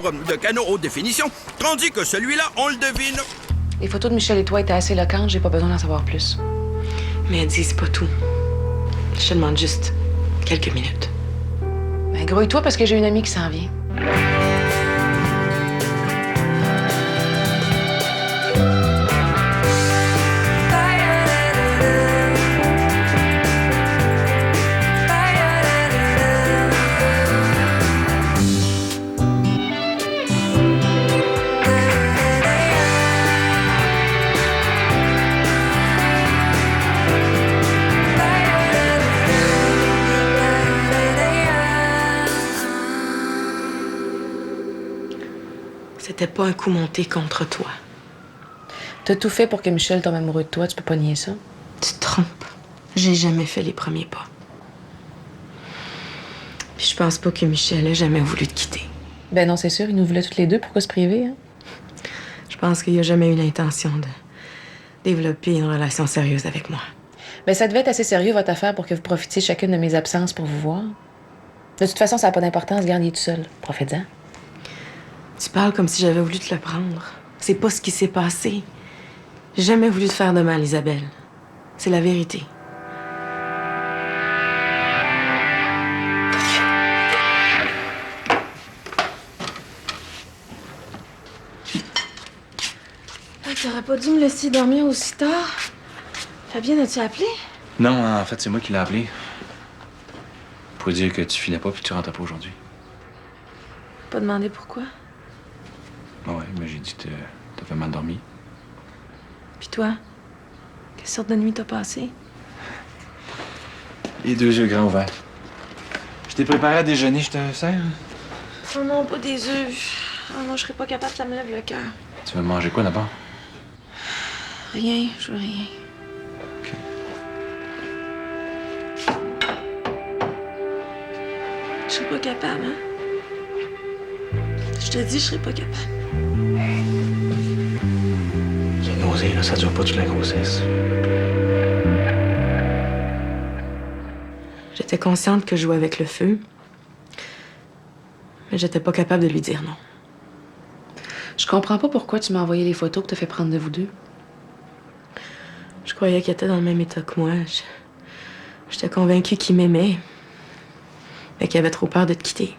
célèbre de canaux haute définition, tandis que celui-là, on le devine. Les photos de Michel et toi étaient assez éloquentes, j'ai pas besoin d'en savoir plus. Mais elle dit, c'est pas tout. Je te demande juste quelques minutes. Ben, grouille-toi parce que j'ai une amie qui s'en vient. C'était pas un coup monté contre toi. T'as tout fait pour que Michel tombe amoureux de toi, tu peux pas nier ça. Tu te trompes. J'ai jamais fait les premiers pas. Puis je pense pas que Michel ait jamais voulu te quitter. Ben non, c'est sûr, il nous voulait toutes les deux, pourquoi se priver, hein? Je pense qu'il y a jamais eu l'intention de développer une relation sérieuse avec moi. Ben ça devait être assez sérieux, votre affaire, pour que vous profitiez chacune de mes absences pour vous voir. De toute façon, ça n'a pas d'importance, gardiez tout seul. Profitez-en. Tu parles comme si j'avais voulu te le prendre. C'est pas ce qui s'est passé. J'ai jamais voulu te faire de mal, Isabelle. C'est la vérité. T'aurais pas dû me laisser dormir aussi tard. Fabien, as-tu appelé? Non, en fait, c'est moi qui l'ai appelé. Pour dire que tu filais pas puis que tu rentrais pas aujourd'hui. Pas demandé pourquoi. Ah ouais, mais j'ai dit que t'as fait mal dormi. Puis toi? Quelle sorte de nuit t'as passé? Les deux yeux grands ouverts. Je t'ai préparé à déjeuner, je te sers? Oh non, pas des œufs. Oh non, je serais pas capable, ça me lève le cœur. Tu veux manger quoi d'abord? Rien, je veux rien. OK. Je serais pas capable, hein? Je te dis, je serais pas capable. J'ai nausée, là, ça dure pas toute la grossesse. J'étais consciente que je jouais avec le feu. Mais j'étais pas capable de lui dire non. Je comprends pas pourquoi tu m'as envoyé les photos que t'as fait prendre de vous deux. Je croyais qu'il était dans le même état que moi. J'étais convaincue qu'il m'aimait. Mais qu'il avait trop peur de te quitter.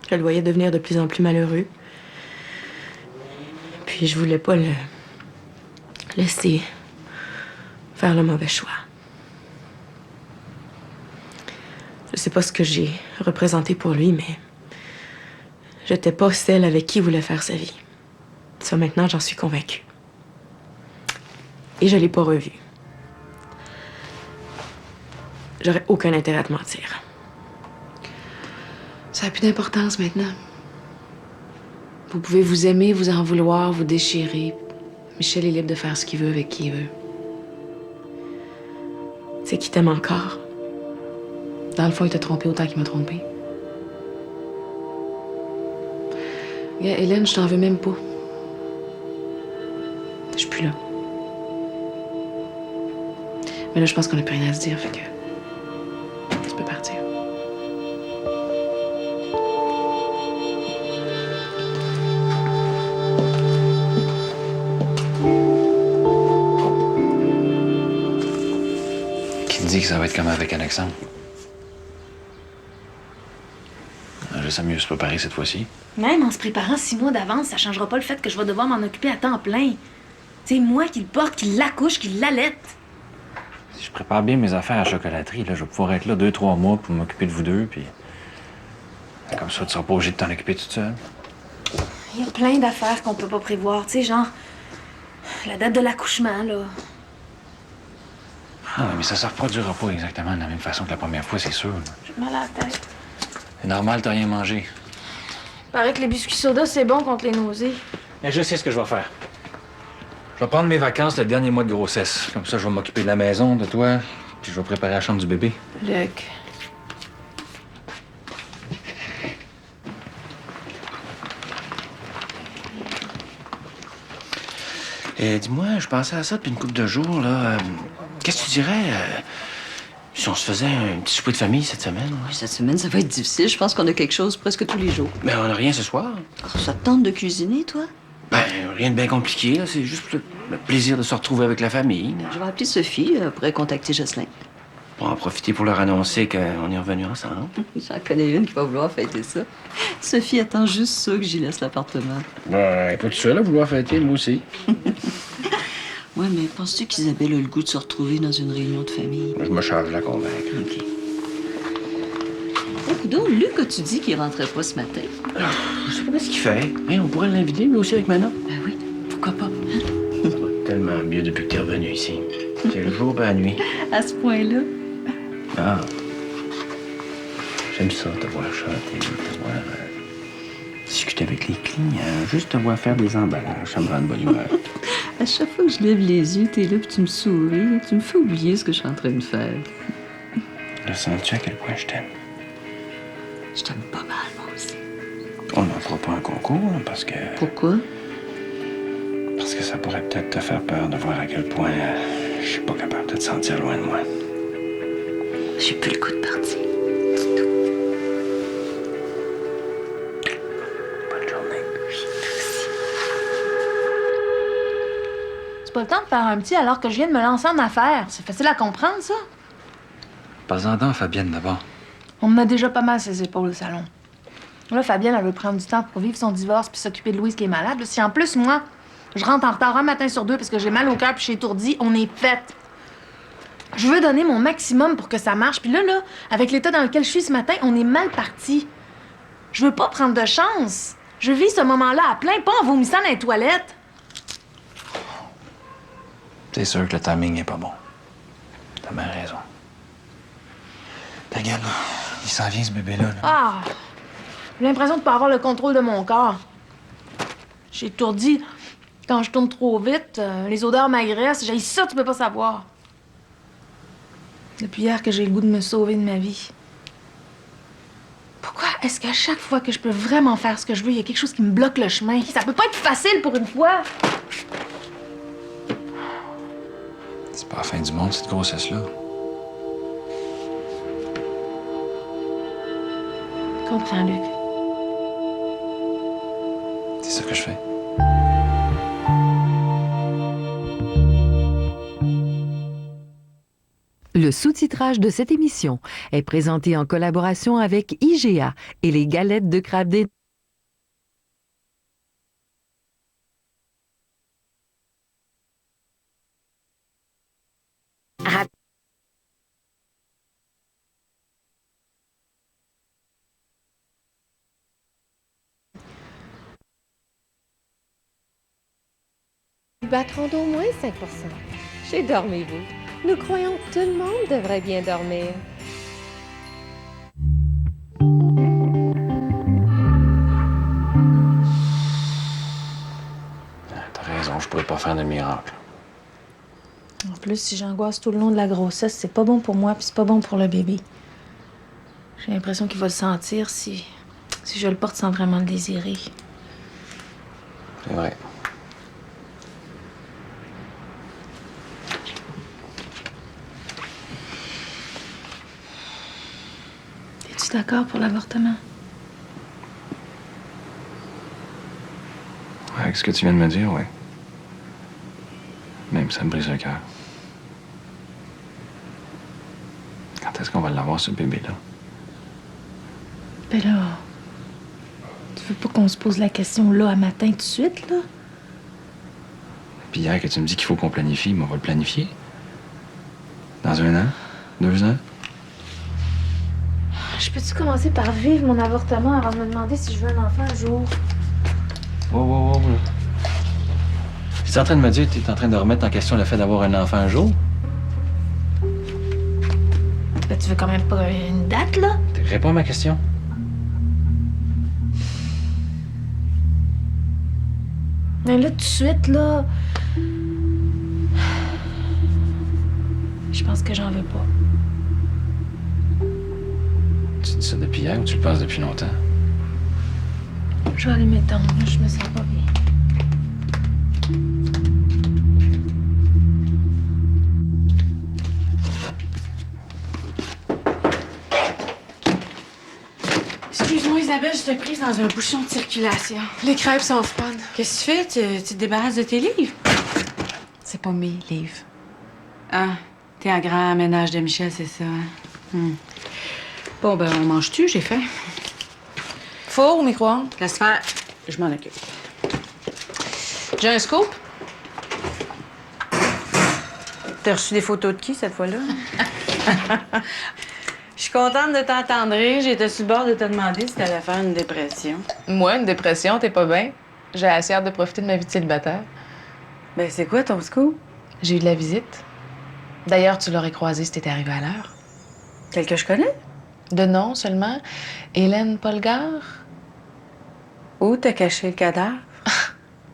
Je le voyais devenir de plus en plus malheureux. Puis je voulais pas le laisser faire le mauvais choix. Je sais pas ce que j'ai représenté pour lui, mais j'étais pas celle avec qui il voulait faire sa vie. Ça, maintenant, j'en suis convaincue. Et je l'ai pas revu. J'aurais aucun intérêt à te mentir. Ça n'a plus d'importance maintenant. Vous pouvez vous aimer, vous en vouloir, vous déchirer. Michel est libre de faire ce qu'il veut avec qui il veut. C'est qu'il t'aime encore. Dans le fond, il t'a trompé autant qu'il m'a trompé. Regarde, Hélène, je t'en veux même pas. Je suis plus là. Mais là, je pense qu'on a plus rien à se dire, fait que... Tu peux partir. Qui te dit que ça va être comme avec Alexandre? Je sais mieux se préparer cette fois-ci. Même en se préparant 6 mois d'avance, ça changera pas le fait que je vais devoir m'en occuper à temps plein. C'est moi qui le porte, qui l'accouche, qui l'allaite. Si je prépare bien mes affaires à la chocolaterie, là, je vais pouvoir être là 2-3 mois pour m'occuper de vous deux, puis... Comme ça, tu seras pas obligé de t'en occuper toute seule. Il y a plein d'affaires qu'on peut pas prévoir, tu sais, genre... La date de l'accouchement, là. Ah oui, mais ça se reproduira pas exactement de la même façon que la première fois, c'est sûr. Là. J'ai mal à la tête. C'est normal, t'as rien mangé. Paraît que les biscuits soda, c'est bon contre les nausées. Mais je sais ce que je vais faire. Je vais prendre mes vacances le dernier mois de grossesse. Comme ça, je vais m'occuper de la maison, de toi, puis je vais préparer la chambre du bébé. Luc. Dis-moi, je pensais à ça depuis une couple de jours, là. Qu'est-ce que tu dirais Si on se faisait un petit souper de famille cette semaine, Oui, cette semaine, ça va être difficile. Je pense qu'on a quelque chose presque tous les jours. mais on n'a rien ce soir. Alors, ça te tente de cuisiner, toi? Ben, rien de bien compliqué, là. C'est juste le plaisir de se retrouver avec la famille. Là. Je vais appeler Sophie. Elle pourrait contacter Jocelyn. Pour en profiter pour leur annoncer qu'on est revenus ensemble. J'en connais une qui va vouloir fêter ça. Sophie attend juste ça que j'y laisse l'appartement. Ben, pas tout seul à vouloir fêter, moi aussi. Ouais, mais penses-tu qu'Isabelle a le goût de se retrouver dans une réunion de famille? Je me charge de la convaincre. OK. Oh, donc, Luc, as-tu dit qu'il rentrait pas ce matin? Je sais pas ce qu'il fait. Hey, on pourrait l'inviter, lui aussi, avec Manon. Ben oui, pourquoi pas? Tellement mieux depuis que t'es revenu ici. C'est le jour et la nuit. À ce point-là? Ah. J'aime ça, te voir chanter, te voir discuter avec les clients, juste te voir faire des emballages, ça me rend de bonne humeur. À chaque fois que je lève les yeux, t'es là puis tu me souris. Tu me fais oublier ce que je suis en train de faire. Le sens-tu à quel point je t'aime? Je t'aime pas mal, moi aussi. On n'en fera pas un concours, là, parce que... Pourquoi? Parce que ça pourrait peut-être te faire peur de voir à quel point je suis pas capable de te sentir loin de moi. J'ai plus le goût de partir. Bonne journée. C'est pas le temps de faire un petit alors que je viens de me lancer en affaires. C'est facile à comprendre, ça. Pas-en dans, Fabienne, d'abord. On me met déjà pas mal ses épaules au salon. Là, Fabienne, elle veut prendre du temps pour vivre son divorce puis s'occuper de Louise qui est malade. Si en plus, moi, je rentre en retard un matin sur deux parce que j'ai mal au cœur puis je suis étourdie, on est faite. Je veux donner mon maximum pour que ça marche. Puis là, avec l'état dans lequel je suis ce matin, on est mal parti. Je veux pas prendre de chance. Je vis ce moment-là à plein, pas en vomissant dans les toilettes. C'est sûr que le timing n'est pas bon. T'as bien raison. Regarde, là, il s'en vient, ce bébé-là. Là. Ah! J'ai l'impression de pas avoir le contrôle de mon corps. Je suis étourdie. Quand je tourne trop vite, les odeurs m'agressent. J'ai ça, tu peux pas savoir. Depuis hier que j'ai le goût de me sauver de ma vie. Pourquoi est-ce qu'à chaque fois que je peux vraiment faire ce que je veux, il y a quelque chose qui me bloque le chemin? Ça peut pas être facile pour une fois. C'est pas la fin du monde, cette grossesse-là. Comprends, Luc. C'est ça que je fais. Le sous-titrage de cette émission est présenté en collaboration avec IGA et les galettes de crabe des... Ils battront d'au moins 5 %. Chez Dormez-vous, nous croyons que tout le monde devrait bien dormir. T'as raison, je pourrais pas faire de miracle. En plus, si j'angoisse tout le long de la grossesse, c'est pas bon pour moi puis c'est pas bon pour le bébé. J'ai l'impression qu'il va le sentir si je le porte sans vraiment le désirer. C'est vrai. Es-tu d'accord pour l'avortement? Avec ce que tu viens de me dire, oui. Même ça me brise le cœur. Quand est-ce qu'on va l'avoir, ce bébé-là? Ben là, tu veux pas qu'on se pose la question là, à matin, tout de suite, là? Puis hier que tu me dis qu'il faut qu'on planifie, mais on va le planifier. Dans 1 an? 2 ans? Je peux-tu commencer par vivre mon avortement avant de me demander si je veux un enfant un jour? Wow. Tu es en train de me dire que tu es en train de remettre en question le fait d'avoir un enfant un jour? Ben, tu veux quand même pas une date, là? Réponds à ma question. Mais là, tout de suite, là... Je pense que j'en veux pas. Tu dis ça depuis hier ou tu le penses depuis longtemps? Je vais aller m'étendre, là, je me sens pas bien. Isabelle, je t'ai prise dans un bouchon de circulation. Les crêpes sont froides. Qu'est-ce que tu fais? Tu te débarrasses de tes livres? C'est pas mes livres. Ah, t'es un grand ménage de Michel, c'est ça. Hein? Bon, ben, on mange-tu? J'ai faim. Four ou micro-ondes? Laisse faire. Je m'en occupe. J'ai un scoop? T'as reçu des photos de qui, cette fois-là? Je suis contente de t'entendre rire. J'étais sur le bord de te demander si t'allais faire une dépression. Moi, une dépression, t'es pas bien. J'ai assez hâte de profiter de ma vie de célibataire. Ben, c'est quoi ton scoop? J'ai eu de la visite. D'ailleurs, tu l'aurais croisée si t'étais arrivée à l'heure. Celle que je connais? De nom seulement. Hélène Polgar. Où t'as caché le cadavre?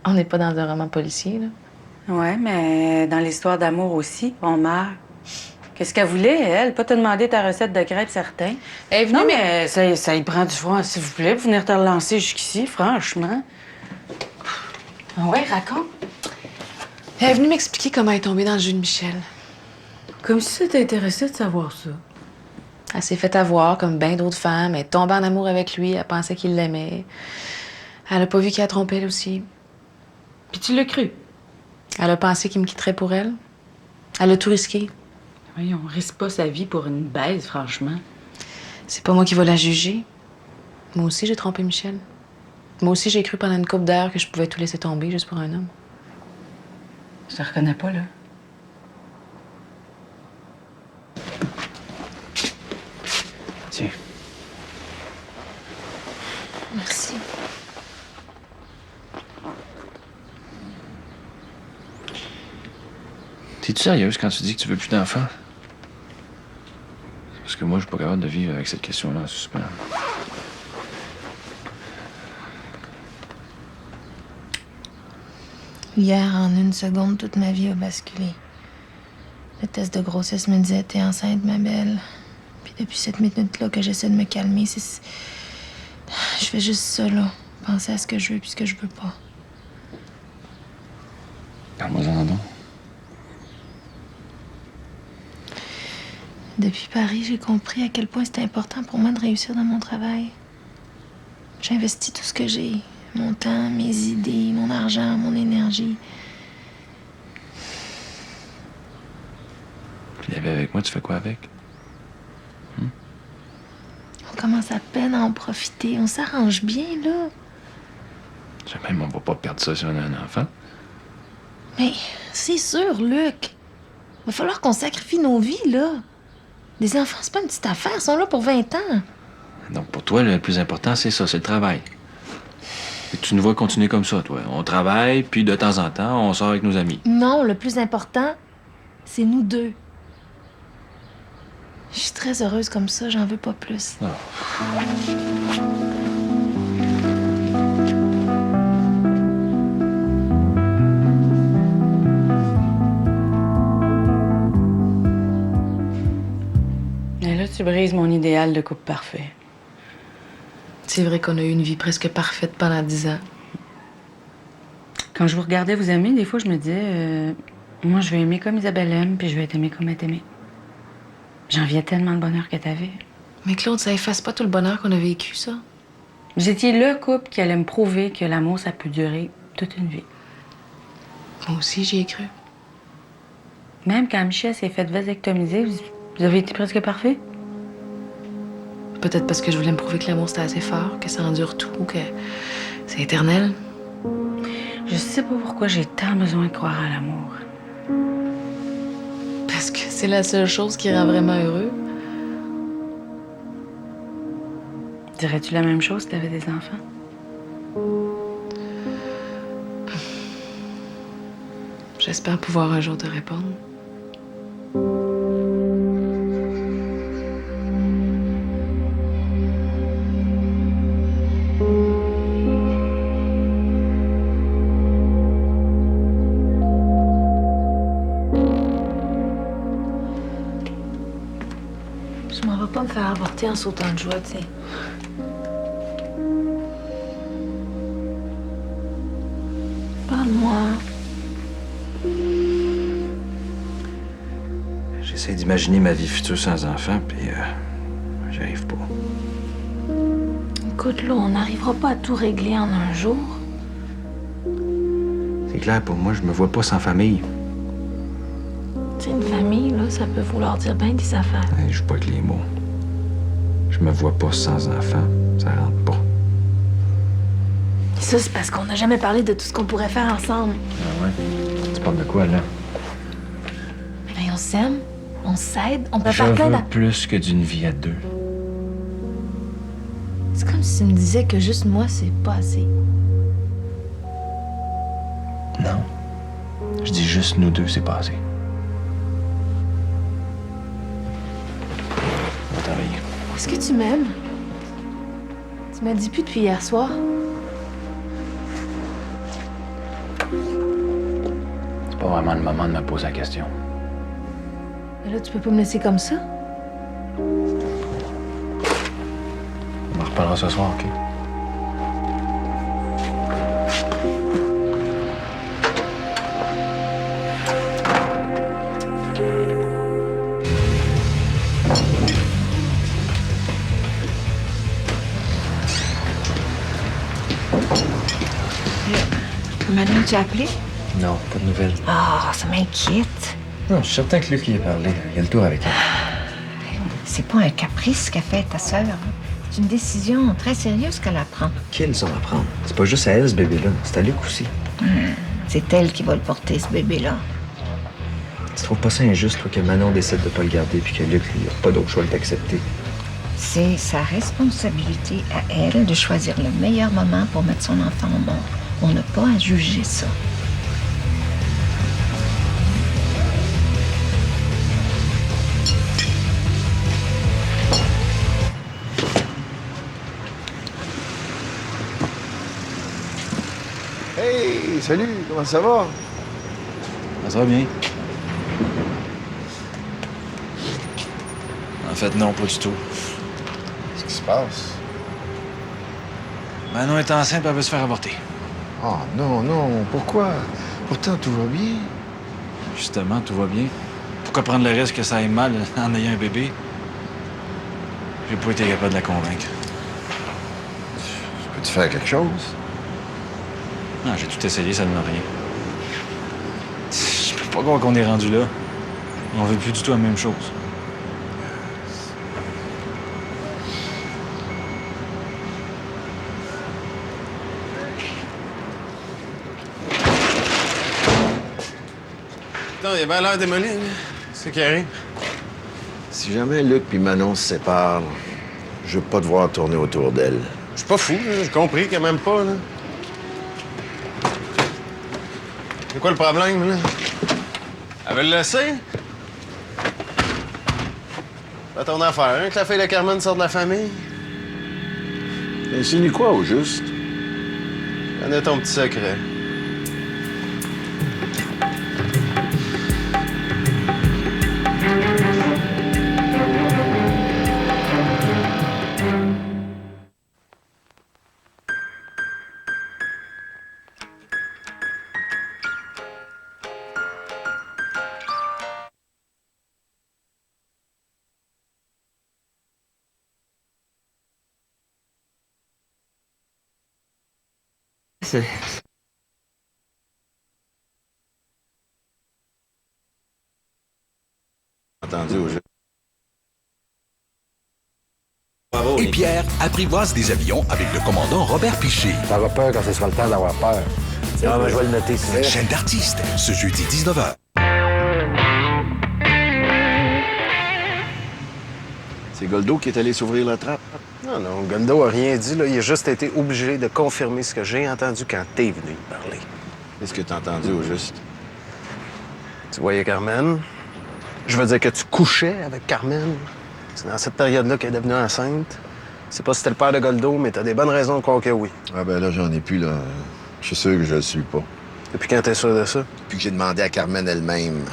On n'est pas dans un roman policier, là. Ouais, mais dans l'histoire d'amour aussi, on meurt. Qu'est-ce qu'elle voulait, elle? Pas te demander ta recette de crêpes, certain. Elle est venue, Non, mais ça y prend du froid, s'il vous plaît, pour venir te relancer jusqu'ici, franchement. Ah ouais, raconte. Elle est venue m'expliquer comment elle est tombée dans le jus de Michel. Comme si ça t'intéressait de savoir ça. Elle s'est fait avoir, comme bien d'autres femmes. Elle est tombée en amour avec lui. Elle pensait qu'il l'aimait. Elle a pas vu qu'il a trompé, elle aussi. Puis tu l'as cru? Elle a pensé qu'il me quitterait pour elle. Elle a tout risqué. Voyons, on risque pas sa vie pour une baise, franchement. C'est pas moi qui vais la juger. Moi aussi, j'ai trompé Michel. Moi aussi, j'ai cru pendant une couple d'heures que je pouvais tout laisser tomber juste pour un homme. Je te reconnais pas, là. Tiens. Merci. T'es-tu sérieuse quand tu dis que tu veux plus d'enfants? Parce que moi, je suis pas capable de vivre avec cette question-là en suspens. Hier, en une seconde, toute ma vie a basculé. Le test de grossesse me disait « T'es enceinte, ma belle. » Puis depuis cette minute-là que j'essaie de me calmer, je fais juste ça, là. Penser à ce que je veux puis ce que je veux pas. Parle-moi-en donc. Depuis Paris, j'ai compris à quel point c'était important pour moi de réussir dans mon travail. J'investis tout ce que j'ai. Mon temps, mes idées, mon argent, mon énergie. Puis la vie avec moi, tu fais quoi avec? On commence à peine à en profiter. On s'arrange bien, là. Même on va pas perdre ça si on a un enfant. Mais c'est sûr, Luc. Va falloir qu'on sacrifie nos vies, là. Les enfants, c'est pas une petite affaire. Ils sont là pour 20 ans. Donc pour toi, le plus important, c'est ça, c'est le travail. Et tu nous vois continuer comme ça, toi. On travaille, puis de temps en temps, on sort avec nos amis. Non, le plus important, c'est nous deux. Je suis très heureuse comme ça. J'en veux pas plus. Oh. Et là, tu brises mon idéal de couple parfait. C'est vrai qu'on a eu une vie presque parfaite pendant 10 ans. Quand je vous regardais vous aimer, des fois, je me disais, moi, je vais aimer comme Isabelle aime, puis je vais t'aimer comme elle t'aimait. J'enviais tellement le bonheur que t'avais. Mais Claude, ça efface pas tout le bonheur qu'on a vécu, ça. Vous étiez le couple qui allait me prouver que l'amour, ça peut durer toute une vie. Moi aussi, j'y ai cru. Même quand Michel s'est fait vasectomiser, vous avez été presque parfait. Peut-être parce que je voulais me prouver que l'amour, c'était assez fort, que ça endure tout, que c'est éternel. Je sais pas pourquoi j'ai tant besoin de croire à l'amour. Parce que c'est la seule chose qui rend vraiment heureux. Dirais-tu la même chose si t'avais des enfants? J'espère pouvoir un jour te répondre. Je m'en vais pas me faire avorter en sautant de joie, tu sais. Parle-moi. J'essaie d'imaginer ma vie future sans enfant, puis j'y arrive pas. Écoute, là, on n'arrivera pas à tout régler en un jour. C'est clair, pour moi, je me vois pas sans famille. Tu sais, une famille, là, ça peut vouloir dire bien des affaires. Je joue pas avec les mots. Je me vois pas sans enfant. Ça rentre pas. Ça, c'est parce qu'on n'a jamais parlé de tout ce qu'on pourrait faire ensemble. Ah ouais? Tu parles de quoi, là? Ben, on s'aime, on s'aide, on peut Je faire plein veux de... plus que d'une vie à deux. C'est comme si tu me disais que juste moi, c'est pas assez. Non. Je dis juste nous deux, c'est pas assez. On va travailler. Est-ce que tu m'aimes? Tu m'as dit plus depuis hier soir. C'est pas vraiment le moment de me poser la question. Mais là, tu peux pas me laisser comme ça. On en reparlera ce soir, OK? Manon, tu as appelé? Non, pas de nouvelles. Ah, ça m'inquiète. Non, je suis certain que Luc y a parlé. Il y a le tour avec elle. C'est pas un caprice qu'a fait ta sœur. C'est une décision très sérieuse qu'elle prend. Qu'ils ont à prendre? C'est pas juste à elle, ce bébé-là. C'est à Luc aussi. C'est elle qui va le porter, ce bébé-là. Tu trouves pas ça injuste, toi, que Manon décide de pas le garder puis que Luc, lui, a pas d'autre choix que d'accepter? C'est sa responsabilité à elle de choisir le meilleur moment pour mettre son enfant au monde. On n'a pas à juger ça. Hey, salut, comment ça va? Ça va bien. En fait, non, pas du tout. Qu'est-ce qui se passe? Manon est enceinte et elle veut se faire avorter. Oh non, non, pourquoi? Pourtant, tout va bien. Justement, tout va bien. Pourquoi prendre le risque que ça aille mal en ayant un bébé? J'ai pas été capable de la convaincre. Peux-tu faire quelque chose? Non, j'ai tout essayé, ça ne donne rien. Je peux pas croire qu'on est rendu là. On veut plus du tout la même chose. Putain, il a bien l'air démoli, hein? C'est qui arrive? Si jamais Luc puis Manon se séparent, je veux pas te voir tourner autour d'elle. Je suis pas fou, là. J'ai compris qu'elle m'aime pas, là. C'est quoi le problème, là? Elle veut le laisser? Pas ton affaire, hein, que la fille de Carmen sorte de la famille? Insinue quoi, au juste? Connais ton petit secret. Entendu au jeu. Et Pierre apprivoise des avions avec le commandant Robert Piché. T'auras peur quand ce sera le temps d'avoir peur. Ah, ben, je vais le noter. Chaîne d'artistes, ce jeudi 19h. C'est Goldo qui est allé s'ouvrir la trappe. Non, non, Goldo a rien dit. Là. Il a juste été obligé de confirmer ce que j'ai entendu quand t'es venu me parler. Qu'est-ce que t'as entendu au juste? Tu voyais Carmen. Je veux dire que tu couchais avec Carmen. C'est dans cette période-là qu'elle est devenue enceinte. Je sais pas si c'était le père de Goldo, mais t'as des bonnes raisons de croire que oui. Ah ben là, j'en ai plus, là. Je suis sûr que je le suis pas. Depuis quand t'es sûr de ça? Depuis que j'ai demandé à Carmen elle-même.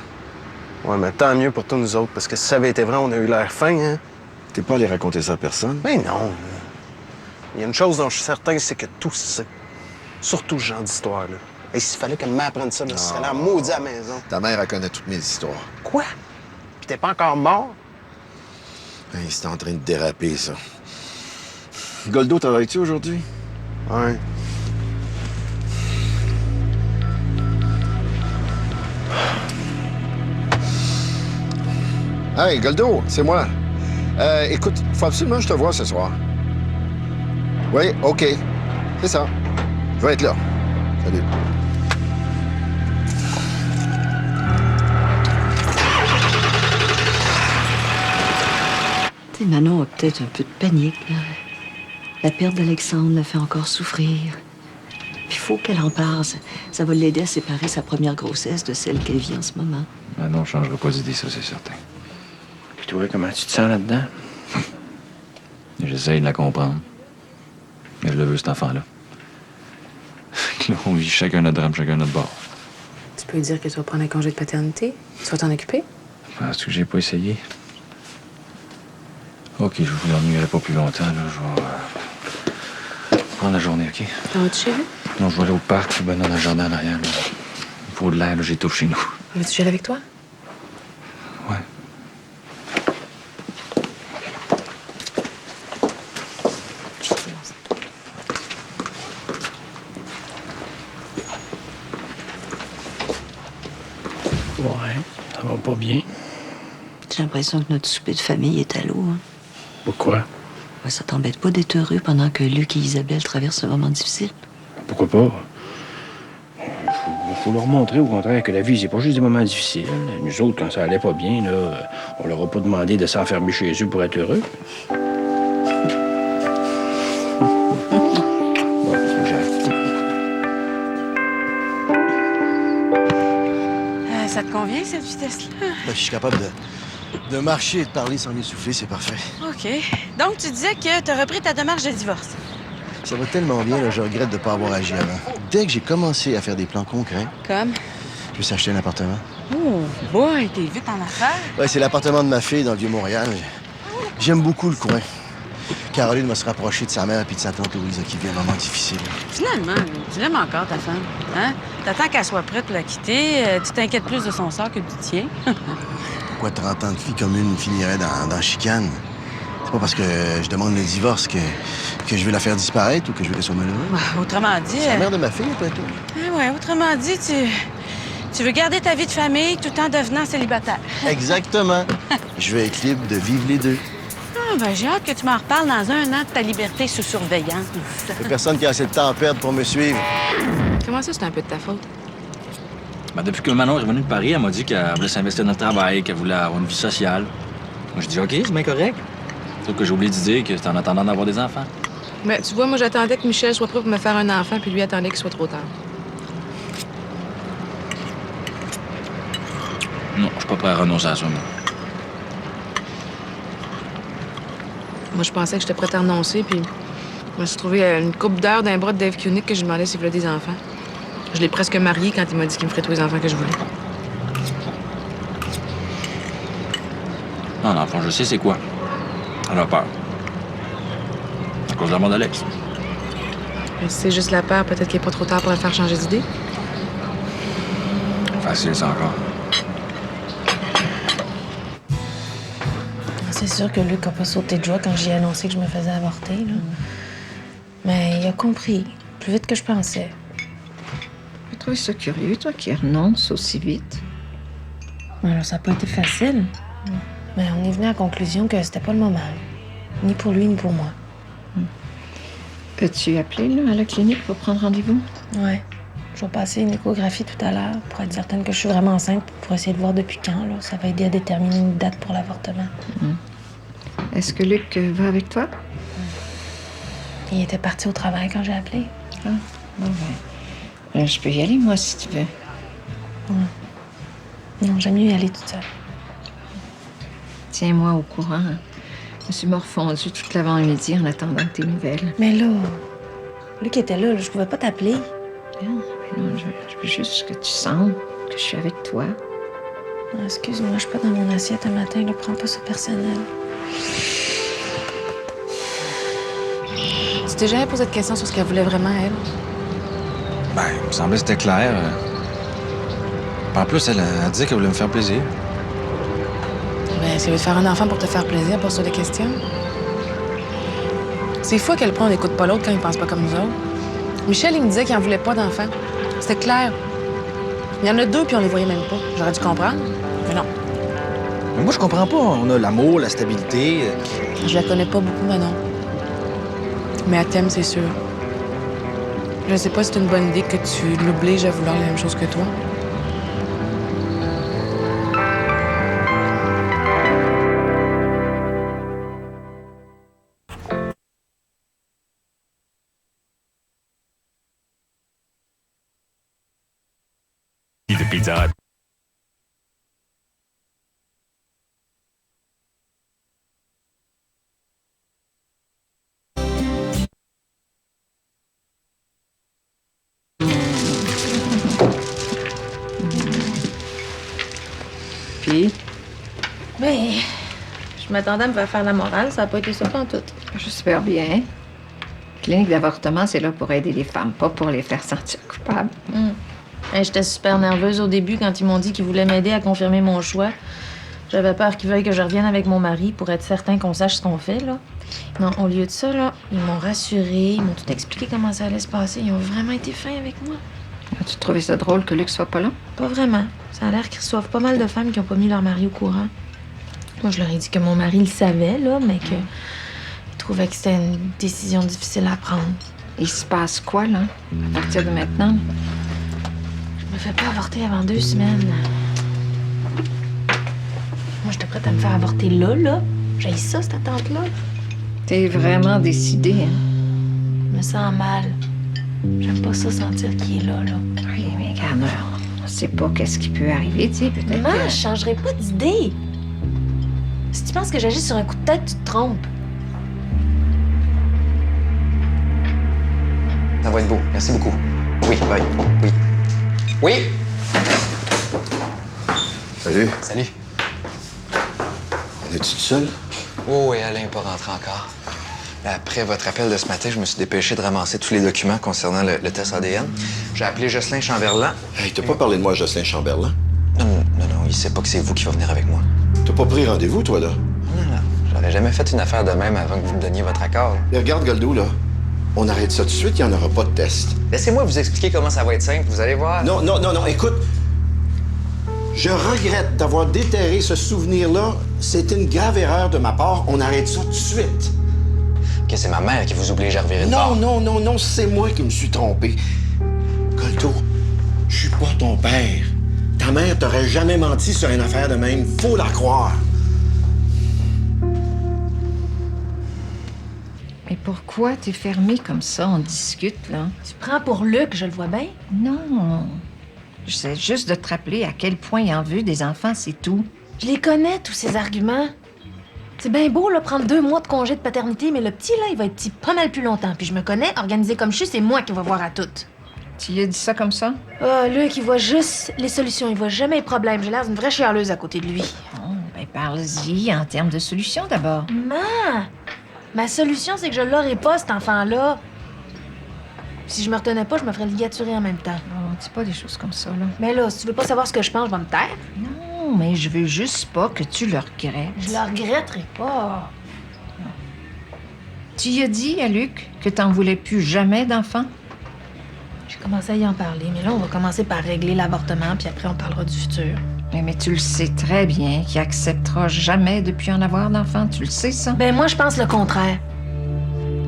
Ouais, mais tant mieux pour tous nous autres, parce que si ça avait été vrai, on a eu l'air fin, hein? T'es pas allé raconter ça à personne? Mais non. Il y a une chose dont je suis certain, c'est que tout sait. Surtout ce genre d'histoire, là. Et s'il fallait que maman apprenne ça, là, ce serait la maudite à la maison. Ta mère, elle connaît toutes mes histoires. Quoi? Puis t'es pas encore mort? Hey, c'est en train de déraper, ça. Goldo, travailles-tu aujourd'hui? Ouais. Hey, Goldo, c'est moi. Écoute, faut absolument que je te voie ce soir. Oui, OK. C'est ça. Je vais être là. Salut. Tu sais, Manon a peut-être un peu de panique, là. La perte d'Alexandre la fait encore souffrir. Puis il faut qu'elle en parle. Ça va l'aider à séparer sa première grossesse de celle qu'elle vit en ce moment. Ah non, je changerai pas d'idée, ça, c'est certain. Puis toi, comment tu te sens là-dedans? J'essaye de la comprendre. Mais je le veux, cet enfant-là. Là, on vit chacun notre drame, chacun notre bord. Tu peux lui dire que tu vas prendre un congé de paternité? Tu vas t'en occuper? Parce que j'ai pas essayé. OK, je vous ennuierai pas plus longtemps, là. Je vais prendre la journée, OK? T'en vas-tu chez lui? Non, je vais aller au parc, puis ben dans le jardin en arrière, là. Il faut de l'air, là, j'étouffe chez nous. Veux-tu y aller avec toi? Ouais. Ouais, ça va pas bien. J'ai l'impression que notre souper de famille est à l'eau. Hein? Pourquoi? Ouais, ça t'embête pas d'être heureux pendant que Luc et Isabelle traversent un moment difficile? Pourquoi pas? Faut leur montrer, au contraire, que la vie, c'est pas juste des moments difficiles. Nous autres, quand ça allait pas bien, là, on leur a pas demandé de s'enfermer chez eux pour être heureux. Ça te convient, cette vitesse-là? Ben, je suis capable de marcher et de parler sans essouffler, c'est parfait. OK. Donc, tu disais que tu as repris ta démarche de divorce. Ça va tellement bien, là, je regrette de ne pas avoir agi avant. Dès que j'ai commencé à faire des plans concrets, Comme? je me suis acheté un appartement. Oh, boy, t'es vite en affaires. Ouais, c'est l'appartement de ma fille dans le Vieux-Montréal. J'aime beaucoup le coin. Caroline va se rapprocher de sa mère puis de sa tante Louise qui vit un moment difficile. Finalement, tu l'aimes encore, ta femme. Hein? T'attends qu'elle soit prête pour la quitter. Tu t'inquiètes plus de son sort que du tien. Pourquoi 30 ans de vie commune finirait dans chicane? C'est pas parce que je demande le divorce que je veux la faire disparaître ou que je veux qu'elle soit malheureuse. Autrement dit... C'est la mère de ma fille, après tout. Ouais, autrement dit, tu veux garder ta vie de famille tout en devenant célibataire. Exactement. Je veux être libre de vivre les deux. Ah, ben, j'ai hâte que tu m'en reparles dans 1 an de ta liberté sous surveillance. Il y a personne qui a assez de temps à perdre pour me suivre. Comment ça, c'est un peu de ta faute? Ben, depuis que Manon est revenue de Paris, elle m'a dit qu'elle voulait s'investir dans le travail, qu'elle voulait avoir une vie sociale. Moi, je dis OK, c'est bien correct. Sauf que j'ai oublié de dire que c'était en attendant d'avoir des enfants. Mais tu vois, moi, j'attendais que Michel soit prêt pour me faire un enfant, puis lui attendait qu'il soit trop tard. Non, je suis pas prêt à renoncer à ça, moi. Moi, je pensais que j'étais prête à renoncer, puis je me suis trouvé une couple d'heures d'un bras de Dave Kunick que je lui demandais s'il voulait des enfants. Je l'ai presque marié quand il m'a dit qu'il me ferait tous les enfants que je voulais. Non, l'enfant, je sais c'est quoi. Elle a peur. À cause de la mort d'Alex. Mais si c'est juste la peur, peut-être qu'il n'est pas trop tard pour la faire changer d'idée. Facile, ça encore. C'est sûr que Luc n'a pas sauté de joie quand j'ai annoncé que je me faisais avorter, là. Mais il a compris, plus vite que je pensais. J'ai trouvé ça curieux, toi, qui renonce aussi vite. Alors, ça n'a pas été facile. Mais on est venu à la conclusion que c'était pas le moment. Ni pour lui, ni pour moi. As-tu appelé, là, à la clinique pour prendre rendez-vous? Ouais. Je vais passer une échographie tout à l'heure pour être certaine que je suis vraiment enceinte pour essayer de voir depuis quand, là. Ça va aider à déterminer une date pour l'avortement. Est-ce que Luc va avec toi? Il était parti au travail quand j'ai appelé. Ah, bon, ben. Je peux y aller, moi, si tu veux. Non, j'aime mieux y aller toute seule. Tiens-moi au courant. Je me suis morfondue toute l'avant-midi en attendant tes nouvelles. Mais là, Luc était là, je pouvais pas t'appeler. Non, je veux juste que tu sentes que je suis avec toi. Non, excuse-moi, je suis pas dans mon assiette un matin, ne prends pas ça personnel. Tu t'es jamais posé de questions sur ce qu'elle voulait vraiment, elle? Ben, il me semblait que c'était clair. En plus, elle disait qu'elle voulait me faire plaisir. Ben, si elle veut te faire un enfant pour te faire plaisir, pose-toi des questions. C'est fou à quel point on n'écoute pas l'autre quand il pense pas comme nous autres. Michel, il me disait qu'il en voulait pas d'enfants. C'était clair. Il y en a 2 puis on les voyait même pas. J'aurais dû comprendre, mais non. Mais moi, je comprends pas. On a l'amour, la stabilité. Je la connais pas beaucoup, Manon. Mais elle t'aime, c'est sûr. Je sais pas si c'est une bonne idée que tu l'obliges à vouloir la même chose que toi. de Pizza Hut. Puis? Mais je m'attendais à me faire la morale, ça n'a pas été ça en tout. J'espère bien. Clinique d'avortement, c'est là pour aider les femmes, pas pour les faire sentir coupables. J'étais super nerveuse au début quand ils m'ont dit qu'ils voulaient m'aider à confirmer mon choix. J'avais peur qu'ils veuillent que je revienne avec mon mari pour être certain qu'on sache ce qu'on fait, là. Non, au lieu de ça, là, ils m'ont rassurée, ils m'ont tout expliqué comment ça allait se passer. Ils ont vraiment été fins avec moi. As-tu trouvé ça drôle que Luc soit pas là? Pas vraiment. Ça a l'air qu'ils reçoivent pas mal de femmes qui ont pas mis leur mari au courant. Moi, je leur ai dit que mon mari le savait, là, mais que il trouvait que c'était une décision difficile à prendre. Il se passe quoi, là, à partir de maintenant? Je me fais pas avorter avant 2 semaines. Moi, j'étais prête à me faire avorter là. J'ai ça, cette attente-là. T'es vraiment décidée, hein? Je me sens mal. J'aime pas ça sentir qu'il est là. Oui, mais regarde, on sait pas qu'est-ce qui peut arriver, tu sais, peut-être. Maman, je changerai pas d'idée. Si tu penses que j'agis sur un coup de tête, tu te trompes. Ça va être beau. Merci beaucoup. Oui, bye. Oui. Oui! Salut. Salut. On est-tu tout seul? Oh, oui, Alain n'est pas rentré encore. Après votre appel de ce matin, je me suis dépêché de ramasser tous les documents concernant le test ADN. J'ai appelé Jocelyn Chamberlain. Hey, t'as pas parlé de moi à Jocelyn Chamberlain? Non, il sait pas que c'est vous qui va venir avec moi. T'as pas pris rendez-vous, toi, là? Non. J'aurais jamais fait une affaire de même avant que vous me donniez votre accord. Mais regarde, Goldo, là. On arrête ça tout de suite, il n'y en aura pas de test. Laissez-moi vous expliquer comment ça va être simple, vous allez voir. Non, écoute. Je regrette d'avoir déterré ce souvenir-là. C'est une grave erreur de ma part. On arrête ça tout de suite. OK, c'est ma mère qui vous oblige à revirer de bord. Non, c'est moi qui me suis trompé. Goldo, je suis pas ton père. Ta mère t'aurait jamais menti sur une affaire de même. Faut la croire. Mais pourquoi t'es fermé comme ça? On discute, là. Tu prends pour Luc, je le vois bien. Non. J'essaie juste de te rappeler à quel point il en veut des enfants, c'est tout. Je les connais, tous ces arguments. C'est bien beau, là, prendre 2 mois de congé de paternité, mais le petit, là, il va être petit pas mal plus longtemps. Puis je me connais, organisé comme je suis, c'est moi qui va voir à tout. Tu lui as dit ça comme ça? Ah, Luc, il voit juste les solutions, il voit jamais les problèmes. J'ai l'air d'une vraie chialeuse à côté de lui. Oh, ben parle-y en termes de solutions d'abord. Maman! Ma solution, c'est que je l'aurais pas, cet enfant-là. Si je me retenais pas, je me ferais ligaturer en même temps. Non, dis pas des choses comme ça, là. Mais là, si tu veux pas savoir ce que je pense, je vais me taire. Non, mais je veux juste pas que tu le regrettes. Je le regretterai pas. Tu y as dit à Luc que t'en voulais plus jamais d'enfants? J'ai commencé à y en parler, mais là, on va commencer par régler l'avortement, puis après, on parlera du futur. Mais tu le sais très bien qu'il acceptera jamais de plus en avoir d'enfants. Tu le sais, ça? Ben moi, je pense le contraire.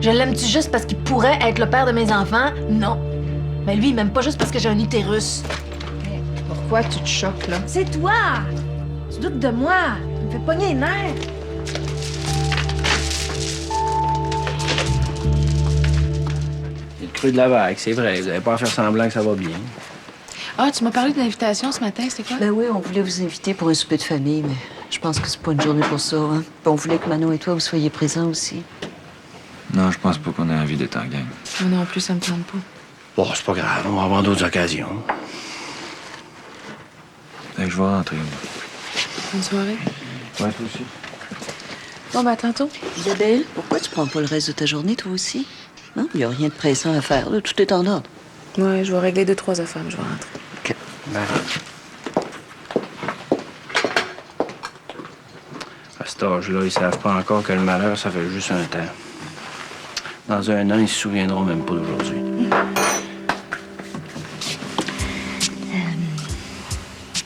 Je l'aime-tu juste parce qu'il pourrait être le père de mes enfants? Non. Mais lui, il m'aime pas juste parce que j'ai un utérus. Mais pourquoi tu te choques, là? C'est toi! Tu doutes de moi. Tu me fais pogner les nerfs. C'est le creux de la vague, c'est vrai. Vous n'avez pas à faire semblant que ça va bien. Ah, tu m'as parlé de l'invitation ce matin, c'était quoi? Ben oui, on voulait vous inviter pour un souper de famille, mais je pense que c'est pas une journée pour ça, hein. Puis on voulait que Manon et toi, vous soyez présents aussi. Non, je pense pas qu'on ait envie d'être en gang. Moi non plus, ça me tente pas. Bon, c'est pas grave, on va avoir d'autres occasions. Fait que je vais rentrer. Bonne soirée. Ouais, toi aussi. Bon, ben, à tantôt. Isabelle, pourquoi tu prends pas le reste de ta journée, toi aussi? Non, il y a rien de pressant à faire, là. Tout est en ordre. Ouais, je vais régler 2-3 affaires, mais je vais rentrer. OK. Ben, à cet âge-là, ils savent pas encore que le malheur, ça fait juste un temps. Dans 1 an, ils se souviendront même pas d'aujourd'hui.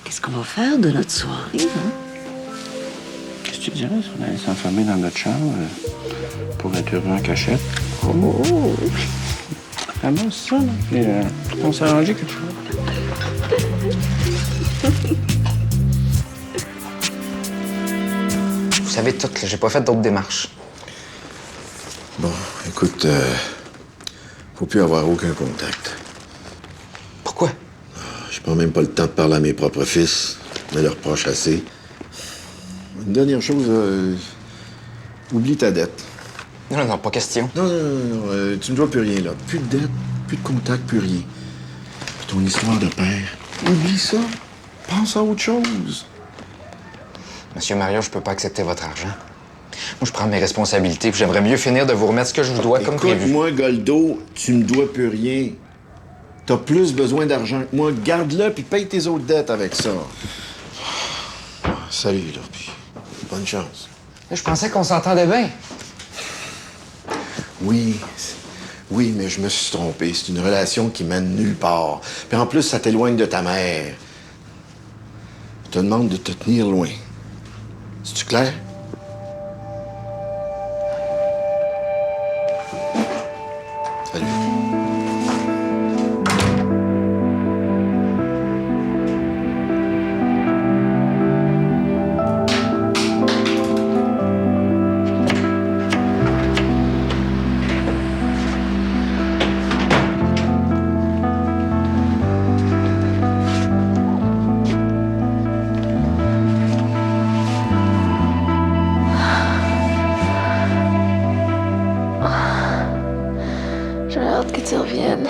Qu'est-ce qu'on va faire de notre soirée, hein? Qu'est-ce que tu dirais si on allait s'enfermer dans notre chambre pour être heureux en cachette? Oh! Ah bon, c'est ça, là? Et, on s'est arrangé quelque chose. Vous savez tout, là, j'ai pas fait d'autres démarches. Bon, écoute, faut plus avoir aucun contact. Pourquoi? Je prends même pas le temps de parler à mes propres fils, mais leur proche assez. Une dernière chose, oublie ta dette. Non, non, pas question. Non, tu ne dois plus rien, là. Plus de dette, plus de contact, plus rien. Puis ton histoire de père, oublie ça. Pense à autre chose. Monsieur Mario, je peux pas accepter votre argent. Moi, je prends mes responsabilités, puis j'aimerais mieux finir de vous remettre ce que je vous dois comme prévu. Écoute-moi, Goldo, tu me dois plus rien. T'as plus besoin d'argent que moi. Garde-le, puis paye tes autres dettes avec ça. Salut, là, puis bonne chance. Je pensais qu'on s'entendait bien. Oui, mais je me suis trompé. C'est une relation qui mène nulle part. Puis en plus, ça t'éloigne de ta mère. Je te demande de te tenir loin. C'est-tu clair? Salut. J'ai hâte que tu reviennes.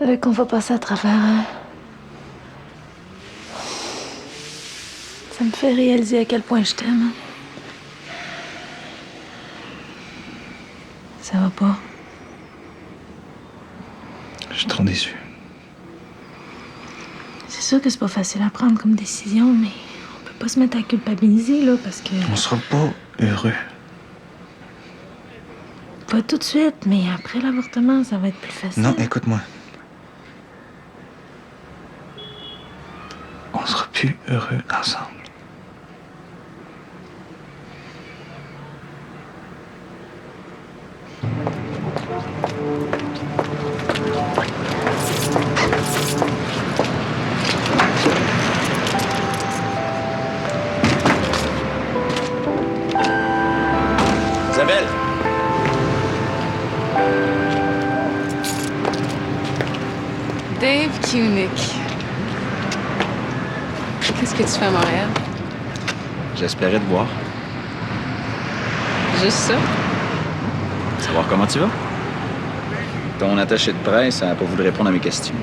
Là qu'on va passer à travers, hein? Ça me fait réaliser à quel point je t'aime. Ça va pas? Je suis trop déçu. C'est sûr que c'est pas facile à prendre comme décision, mais on peut pas se mettre à culpabiliser, là, parce que... On sera pas heureux. Pas tout de suite, mais après l'avortement, ça va être plus facile. Non, écoute-moi. On sera plus heureux ensemble. Isabelle! Dave Kunick. Qu'est-ce que tu fais à Montréal? J'espérais te voir. Juste ça? Savoir comment tu vas? Ton attaché de presse, elle n'a pas voulu répondre à mes questions.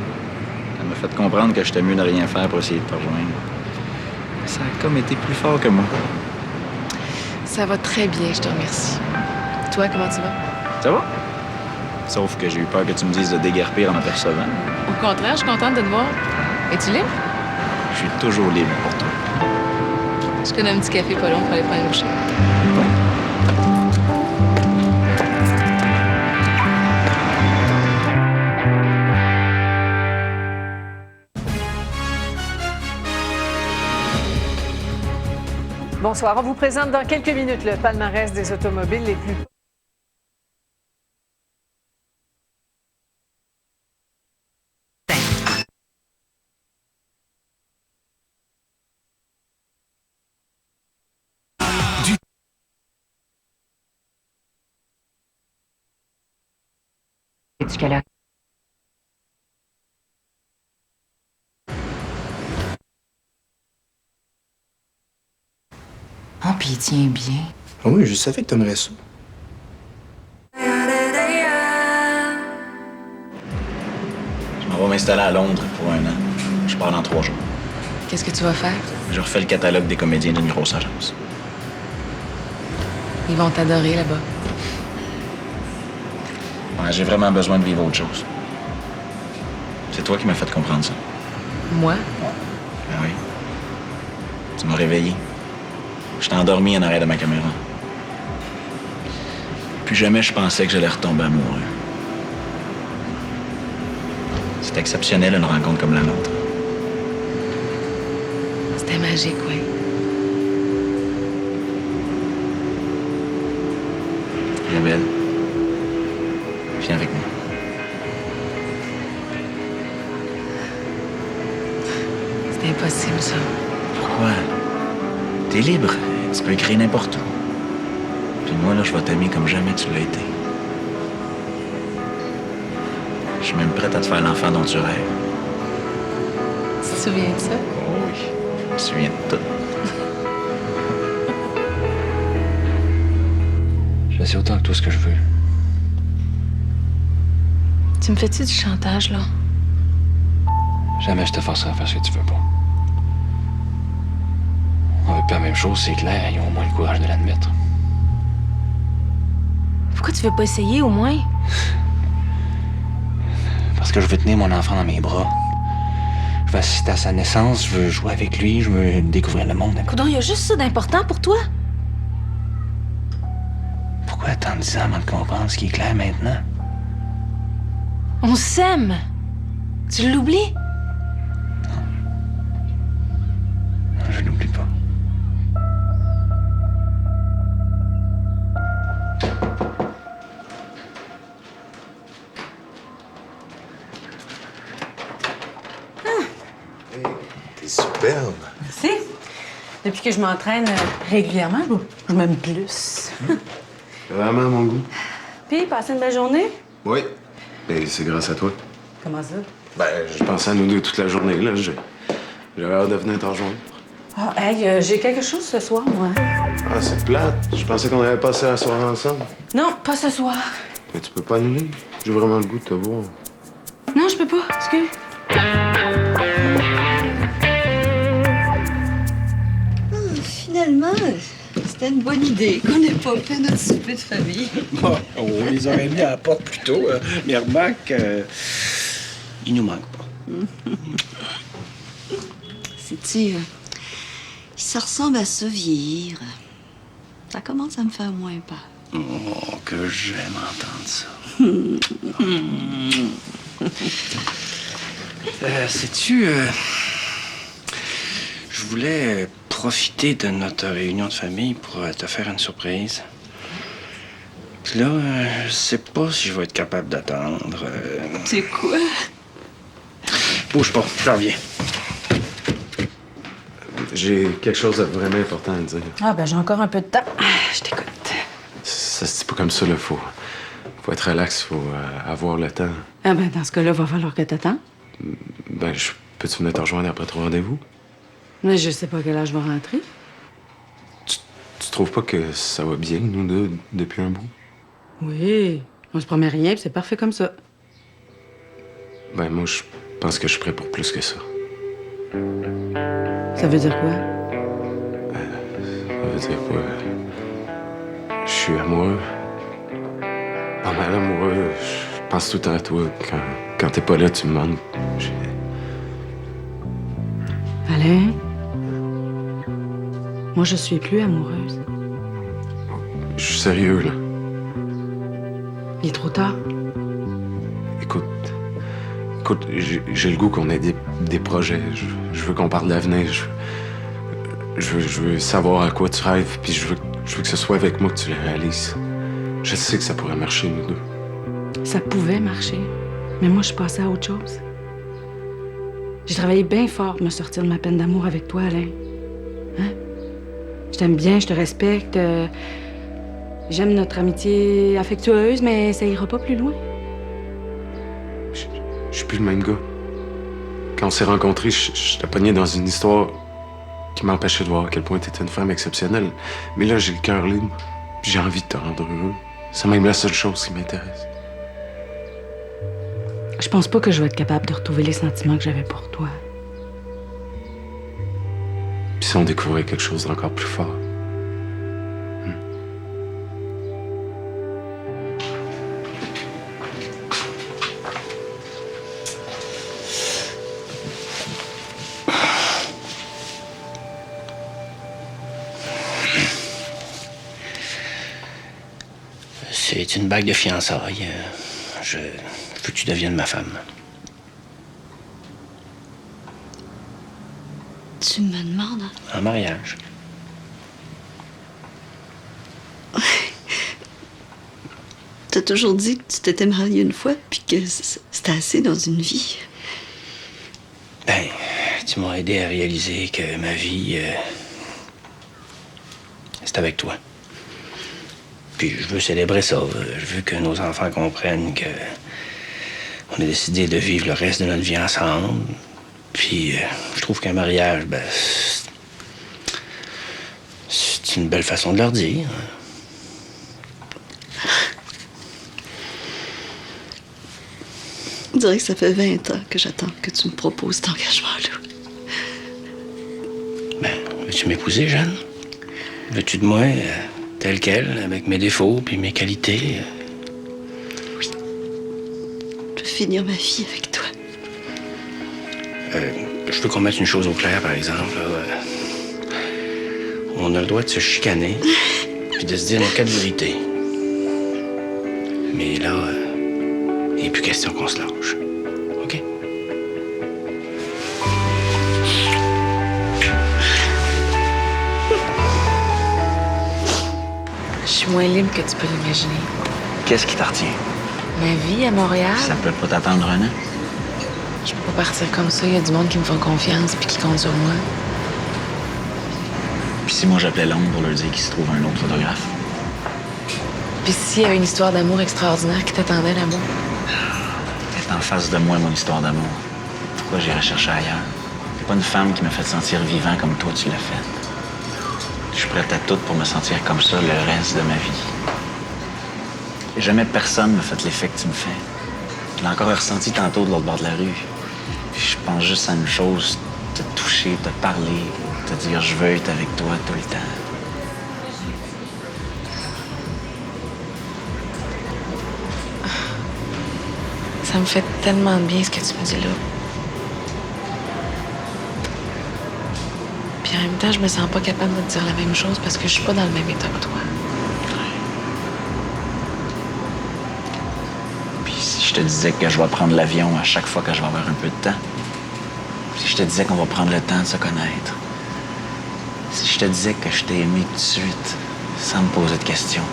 Elle m'a fait comprendre que j'étais mieux de rien faire pour essayer de te rejoindre. Ça a comme été plus fort que moi. Ça va très bien, je te remercie. Toi, comment tu vas? Ça va? Sauf que j'ai eu peur que tu me dises de déguerpir en m'apercevant. Au contraire, je suis contente de te voir. Es-tu libre? Je suis toujours libre pour toi. Je te donne un petit café pas long pour aller prendre une bouchée. Bonsoir, on vous présente dans quelques minutes le palmarès des automobiles les plus... Oh, puis il tient bien. Ah oui, je savais que t'aimerais ça. Je m'en vais m'installer à Londres pour 1 an. Je pars dans 3 jours. Qu'est-ce que tu vas faire? Je refais le catalogue des comédiens d'une grosse agence. Ils vont t'adorer là-bas. Ouais, j'ai vraiment besoin de vivre autre chose. C'est toi qui m'as fait comprendre ça. Moi? Ben oui. Tu m'as réveillé. Je t'ai endormi en arrière de ma caméra. Plus jamais je pensais que j'allais retomber amoureux. C'est exceptionnel une rencontre comme la nôtre. C'était magique, oui. Isabelle, viens avec moi. C'était impossible, ça. Pourquoi? T'es libre. Tu peux écrire n'importe où. Puis moi, là, je vais t'aimer comme jamais tu l'as été. Je suis même prête à te faire l'enfant dont tu rêves. Tu te souviens de ça? Oh oui. Je me souviens de tout. Je sais autant que tout ce que je veux. Tu me fais-tu du chantage, là? Jamais je te forcerai à faire ce que tu veux pas. On veut pas la même chose, c'est clair, ils ont au moins le courage de l'admettre. Pourquoi tu veux pas essayer, au moins? Parce que je veux tenir mon enfant dans mes bras. Je veux assister à sa naissance, je veux jouer avec lui, je veux découvrir le monde. Coudon, il y a juste ça d'important pour toi? Pourquoi attendre 10 ans avant de comprendre ce qui est clair maintenant? On s'aime! Tu l'oublies? Je l'oublie pas. T'es superbe. Merci. Depuis que je m'entraîne régulièrement, je m'aime plus. Vraiment mon goût. Puis, passez une belle journée? Oui. Et c'est grâce à toi. Comment ça? Ben, je pensais à nous deux toute la journée, là. J'avais hâte de venir t'en rejoindre. Ah, hey, j'ai quelque chose ce soir, moi. Ah, c'est plate. Je pensais qu'on avait passé la soirée ensemble. Non, pas ce soir. Mais tu peux pas annuler. J'ai vraiment le goût de te voir. Non, je peux pas. Excuse. Finalement, c'était une bonne idée qu'on n'ait pas fait notre souper de famille. Bon, on les aurait mis à la porte plus tôt, mais remarque, il nous manque pas. Sais-tu, ça ressemble à ça vieillir. Ça commence à me faire moins peur. Oh, que j'aime entendre ça. Sais-tu, je voulais profiter de notre réunion de famille pour te faire une surprise. Puis là, je sais pas si je vais être capable d'attendre. C'est quoi? Bouge pas, j'en reviens. J'ai quelque chose de vraiment important à te dire. Ah, ben j'ai encore un peu de temps. Je t'écoute. Ça se dit pas comme ça, là. Faut être relax, faut avoir le temps. Ah, ben dans ce cas-là, va falloir que t'attends. Ben, peux-tu venir te rejoindre après ton rendez-vous? Mais je sais pas à quel âge je vais rentrer. Tu trouves pas que ça va bien, nous deux, depuis un bout? Oui. On se promet rien, puis c'est parfait comme ça. Ben, moi, je pense que je suis prêt pour plus que ça. Ça veut dire quoi? Ça veut dire quoi? Je suis amoureux. Pas mal amoureux. Je pense tout le temps à toi. Quand t'es pas là, tu me manques. Alain? Moi, je suis plus amoureuse. Je suis sérieux, là. Il est trop tard. Écoute, j'ai le goût qu'on ait des projets. Je veux qu'on parle d'avenir. Je veux savoir à quoi tu rêves, puis je veux que ce soit avec moi que tu les réalises. Je sais que ça pourrait marcher, nous deux. Ça pouvait marcher, mais moi, je suis passée à autre chose. J'ai travaillé bien fort pour me sortir de ma peine d'amour avec toi, Alain. Hein? Je t'aime bien, je te respecte. J'aime notre amitié affectueuse, mais ça ira pas plus loin. Je suis plus le même gars. Quand on s'est rencontrés, je t'ai pogné dans une histoire qui m'empêchait de voir à quel point t'étais une femme exceptionnelle. Mais là, j'ai le cœur libre, puis j'ai envie de te rendre heureux. C'est même la seule chose qui m'intéresse. Je pense pas que je vais être capable de retrouver les sentiments que j'avais pour toi. Puis si on découvrait quelque chose d'encore plus fort? C'est une bague de fiançailles. Je veux que tu deviennes ma femme. Tu me demandes? En mariage. T'as toujours dit que tu t'étais mariée une fois, puis que c'était assez dans une vie. Ben, tu m'as aidé à réaliser que ma vie, c'est avec toi. Puis je veux célébrer ça. Je veux que nos enfants comprennent que on a décidé de vivre le reste de notre vie ensemble. Puis je trouve qu'un mariage, ben, c'est une belle façon de leur dire. On dirait que ça fait 20 ans que j'attends que tu me proposes cet engagement-là. Ben, veux-tu m'épouser, Jeanne? Veux-tu de moi, telle quelle, avec mes défauts puis mes qualités? Oui. Je veux finir ma vie avec toi. Je veux qu'on mette une chose au clair, par exemple. Là. On a le droit de se chicaner puis de se dire nos quatre vérités. Mais là, il n'est plus question qu'on se lâche. OK? Je suis moins libre que tu peux l'imaginer. Qu'est-ce qui t'en retient? Ma vie à Montréal, Ça peut pas t'attendre un an? je peux pas partir comme ça. Il y a du monde qui me font confiance puis qui compte sur moi. Puis si moi j'appelais Londres pour leur dire qu'il se trouve un autre photographe? Puis s'il y avait une histoire d'amour extraordinaire qui t'attendait là-bas? T'es en face de moi, mon histoire d'amour. Pourquoi j'irais chercher ailleurs? T'es pas une femme qui m'a fait sentir vivant comme toi tu l'as fait. Je suis prête à tout pour me sentir comme ça le reste de ma vie. Et jamais personne m'a fait l'effet que tu me fais. Je l'ai encore ressenti tantôt de l'autre bord de la rue. Puis je pense juste à une chose, te toucher, te parler, te dire je veux être avec toi tout le temps. Ça me fait tellement de bien ce que tu me dis là. Puis en même temps, je me sens pas capable de te dire la même chose parce que je suis pas dans le même état que toi. Puis si je te disais que je vais prendre l'avion à chaque fois que je vais avoir un peu de temps. Si je te disais qu'on va prendre le temps de se connaître. Si je te disais que je t'ai aimé tout de suite, sans me poser de questions.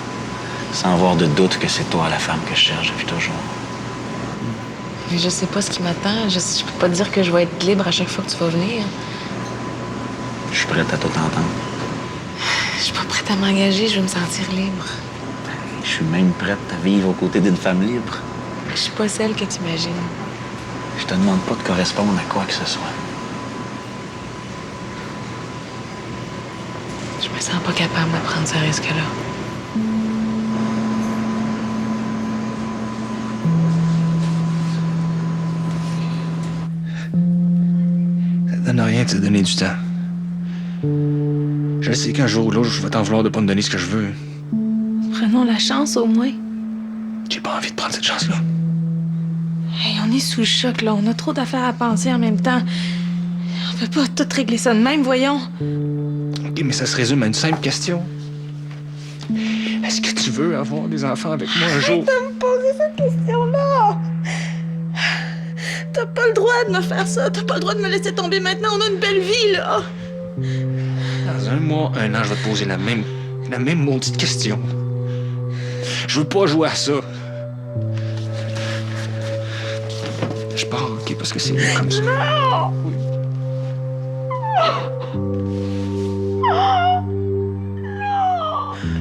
Sans avoir de doute que c'est toi la femme que je cherche depuis toujours. Mais je sais pas ce qui m'attend. Je peux pas te dire que je vais être libre à chaque fois que tu vas venir. Je suis prête à tout entendre. Je suis pas prête à m'engager, je veux me sentir libre. Je suis même prête à vivre aux côtés d'une femme libre. Je suis pas celle que tu imagines. Je te demande pas de correspondre à quoi que ce soit. Je me sens pas capable de prendre ce risque-là. Ça donne rien de te donner du temps. Je sais qu'un jour ou l'autre, je vais t'en vouloir de pas me donner ce que je veux. Prenons la chance au moins. J'ai pas envie de prendre cette chance-là. Hey, on est sous le choc, là. On a trop d'affaires à penser en même temps. On peut pas tout régler ça de même, voyons. OK, mais ça se résume à une simple question. Est-ce que tu veux avoir des enfants avec moi un jour? Arrête de me poser cette question-là! T'as pas le droit de me faire ça. T'as pas le droit de me laisser tomber maintenant. On a une belle vie, là. Dans un mois, un an, je vais te poser la même maudite question. Je veux pas jouer à ça. Je pars, OK, parce que c'est mieux comme ça. Non! Oui.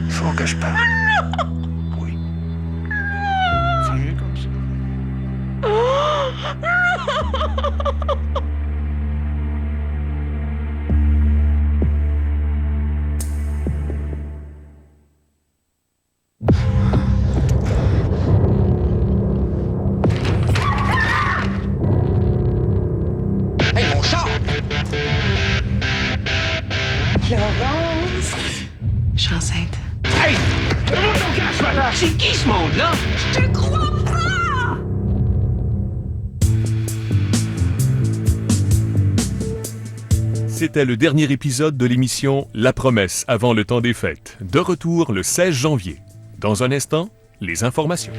Il faut que je parte. Oui. C'est mieux comme ça. Hey, mon chat! Florence! Je suis enceinte. Hey! Donne-moi ton cash, madame! C'est qui ce monde-là? Je te crois pas! C'était le dernier épisode de l'émission La Promesse avant le temps des fêtes. De retour le 16 janvier. Dans un instant, les informations.